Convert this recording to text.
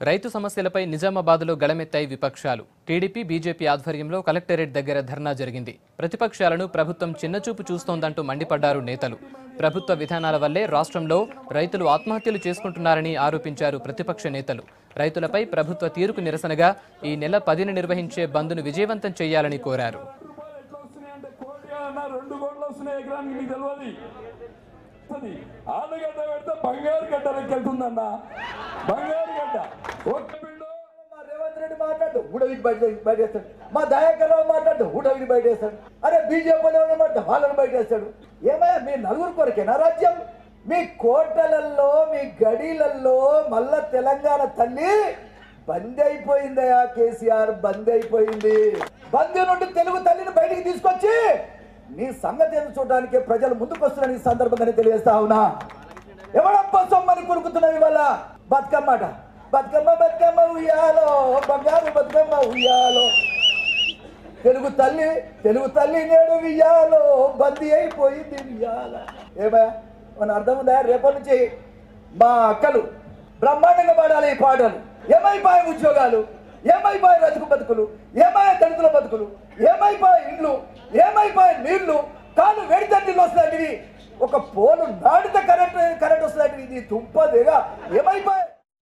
రైతు సమస్యలపై నిజామాబాద్లో గళమెత్తాయి విపక్షాలు. టీడీపీ, బీజేపీ ఆధ్వర్యంలో కలెక్టరేట్ దగ్గర ధర్నా జరిగింది. ప్రతిపక్షాలను ప్రభుత్వం చిన్నచూపు చూస్తోందంటూ మండిపడ్డారు నేతలు. ప్రభుత్వ విధానాల వల్లే రాష్ట్రంలో రైతులు ఆత్మహత్యలు చేసుకుంటున్నారని ఆరోపించారు ప్రతిపక్ష నేతలు. రైతులపై ప్రభుత్వ తీరుకు నిరసనగా ఈ నెల 10న నిర్వహించే బంద్ను విజయవంతం చేయాలని కోరారు. ఆలుగడ్డ పెడితే బంగారు గడ్డ వెళ్తుందన్న బంగారు గడ్డ మా రేవంత్ రెడ్డి మాట్లాడు ఊడవికి బయటేస్తాడు, మా దయాకర్రావు మాట్లాడు ఊడవికి బయటేస్తాడు, అరే బీజేపీ మాట్లాడు వాళ్ళని బయటేస్తాడు. ఏమయ్యా మీ నలుగురు కొరకేనా రాజ్యం? మీ కోటలల్లో మీ గడీలల్లో మళ్ళా తెలంగాణ తల్లి బంద్ అయిపోయిందయా కేసీఆర్, బంద్ అయిపోయింది. బంద్ నుండి తెలుగు తల్లిని బయటికి తీసుకొచ్చి నీ సంగతి చూడడానికి ప్రజలు ముందుకు వస్తున్నారని ఈ సందర్భంగానే తెలియజేస్తా ఉన్నా. ఎవడప్ప సొమ్మని కొరుకుతున్నావు ఇవాళ? బతుకమ్మాట బతుకమ్మ బతుకమ్మ ఉయ్యాలో బంగారు బతుకమ్మ ఉయ్యాలో, తెలుగు తల్లి నేడు ఉయ్యాలో బందీ అయిపోయింది ఉయ్యాల. ఏమయ్యా మన అర్థం ఉందా? రేపటి నుంచి మా అక్కలు బ్రహ్మాండంగా పాడాలి ఈ పాటలు. ఏమైపోయే ఉద్యోగాలు, ఏమైపోయే రజకు బతుకులు, ఏమయ్యే దళితుల బతుకులు, ఏమైపోయే ఇండ్లు, ఏమైపోయే నీళ్లు, కాలు వేడితే నీళ్ళు వస్తాయి, ఒక పోలు నాడితే కరెంట్ వస్తాయి, ఇది తుంపదేగా ఏమైపోయాయి.